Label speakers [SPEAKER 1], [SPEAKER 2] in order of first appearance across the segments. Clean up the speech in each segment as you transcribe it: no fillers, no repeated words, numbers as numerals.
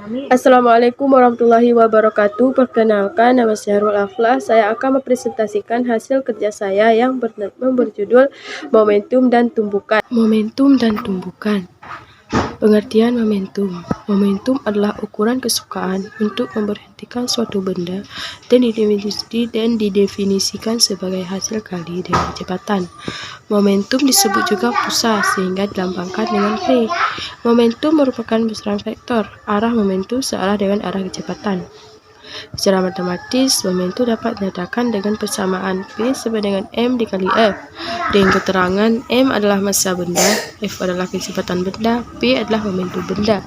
[SPEAKER 1] Assalamualaikum warahmatullahi wabarakatuh. Perkenalkan, nama saya Syahrul Aflah. Saya akan mempresentasikan hasil kerja saya yang berjudul Momentum dan Tumbukan. Momentum dan tumbukan. Pengertian momentum. Momentum adalah ukuran kesukaan untuk memberhentikan suatu benda dan didefinisikan sebagai hasil kali dengan kecepatan. Momentum disebut juga pusa sehingga dilambangkan dengan P. Momentum merupakan besaran vektor. Arah momentum searah dengan arah kecepatan. Secara matematis, momentum dapat dinyatakan dengan persamaan P sama dengan M dikali F. Dengan keterangan M adalah massa benda, F adalah kecepatan benda, P adalah momentum benda.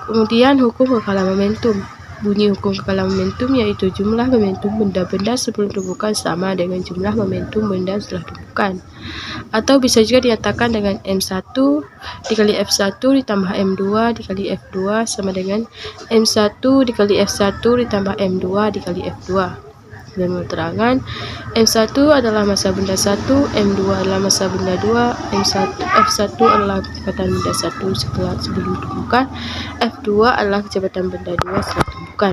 [SPEAKER 1] Kemudian hukum kekalan momentum. Bunyi hukum kekalan momentum yaitu jumlah momentum benda-benda sebelum tumbukan sama dengan jumlah momentum benda setelah tumbukan. Atau bisa juga dinyatakan dengan M1 dikali F1 ditambah M2 dikali F2 sama dengan M1 dikali F1 ditambah M2 dikali F2. Dan keterangan M1 adalah massa benda 1, M2 adalah massa benda 2, F1 adalah kecepatan benda 1 sebelum tumbukan, F2 adalah kecepatan benda 2 setelah tumbukan.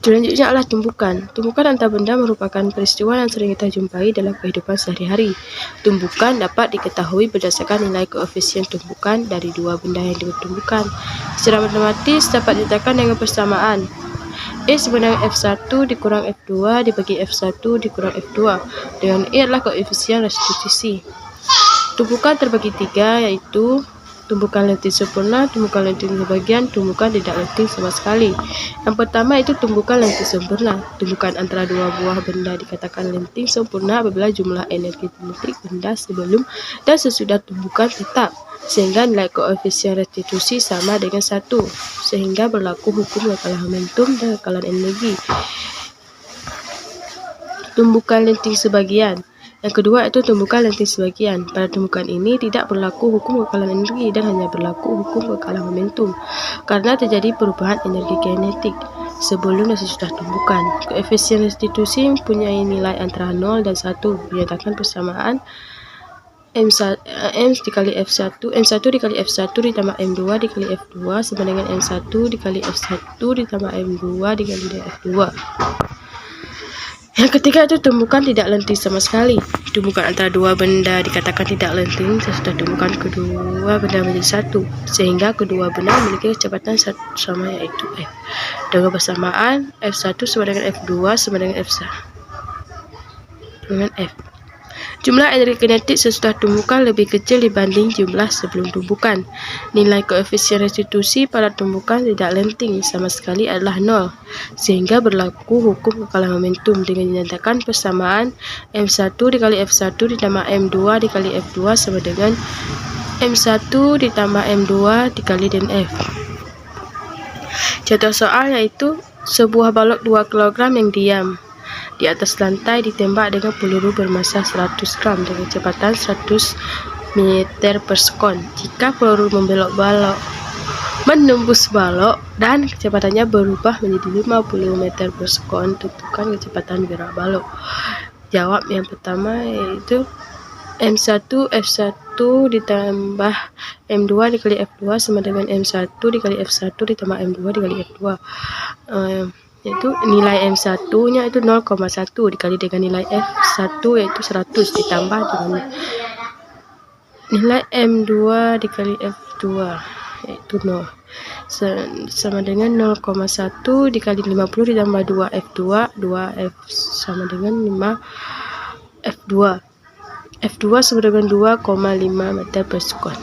[SPEAKER 1] Selanjutnya adalah tumbukan. Tumbukan antar benda merupakan peristiwa yang sering kita jumpai dalam kehidupan sehari-hari. Tumbukan dapat diketahui berdasarkan nilai koefisien tumbukan dari dua benda yang ditumbukan. Secara matematis dapat dinyatakan dengan persamaan E sama dengan F1 dikurang F2 dibagi F1 dikurang F2, dengan E adalah koefisien restitusi. Tumbukan terbagi tiga, yaitu tumbukan lenting sempurna, tumbukan lenting sebagian, tumbukan tidak lenting sama sekali. Yang pertama itu tumbukan lenting sempurna. Tumbukan antara dua buah benda dikatakan lenting sempurna apabila jumlah energi kinetik benda sebelum dan sesudah tumbukan tetap, sehingga nilai koefisien restitusi sama dengan 1, sehingga berlaku hukum kekalan momentum dan kekalan energi. Tumbukan lenting sebagian. Yang kedua itu tumbukan lenting sebagian. Pada tumbukan ini tidak berlaku hukum kekalan energi dan hanya berlaku hukum kekalan momentum karena terjadi perubahan energi kinetik sebelum dan sesudah tumbukan. Koefisien restitusi mempunyai nilai antara 0 dan 1. Dinyatakan persamaan M dikali F1 dikali F1 ditambah M2 dikali F2 sama dengan M1 dikali F1 ditambah M2 dikali F2. Yang ketiga itu tumbukan tidak lenting sama sekali. Tumbukan antara dua benda dikatakan tidak lenting sesudah tumbukan kedua benda menjadi satu, sehingga kedua benda memiliki kecepatan sama yaitu F. Dengan persamaan F1 sama dengan F2 sama dengan F1 dengan F. Jumlah energi kinetik sesudah tumbukan lebih kecil dibanding jumlah sebelum tumbukan. Nilai koefisien restitusi pada tumbukan tidak lenting sama sekali adalah 0, sehingga berlaku hukum kekalan momentum dengan dinyatakan persamaan M1 dikali F1 ditambah M2 dikali F2 sama dengan M1 ditambah M2 dikali dan F. Contoh soal yaitu sebuah balok 2 kg yang diam di atas lantai ditembak dengan peluru bermassa 100 gram dengan kecepatan 100 meter per sekon. Jika peluru membelok balok menembus balok dan kecepatannya berubah menjadi 50 meter per sekon, tentukan kecepatan gerak balok. Jawab yang pertama yaitu M1 F1 ditambah M2 dikali F2 sama dengan M1 dikali F1 ditambah M2 dikali F2. Yaitu nilai M1 nya itu 0,1 dikali dengan nilai F1 yaitu 100 ditambah dengan nilai M2 dikali F2 yaitu 0 sama dengan 0,1 dikali 50 ditambah 2 F2 2F sama dengan 5 F2 sama dengan 2,5 meter per sekon.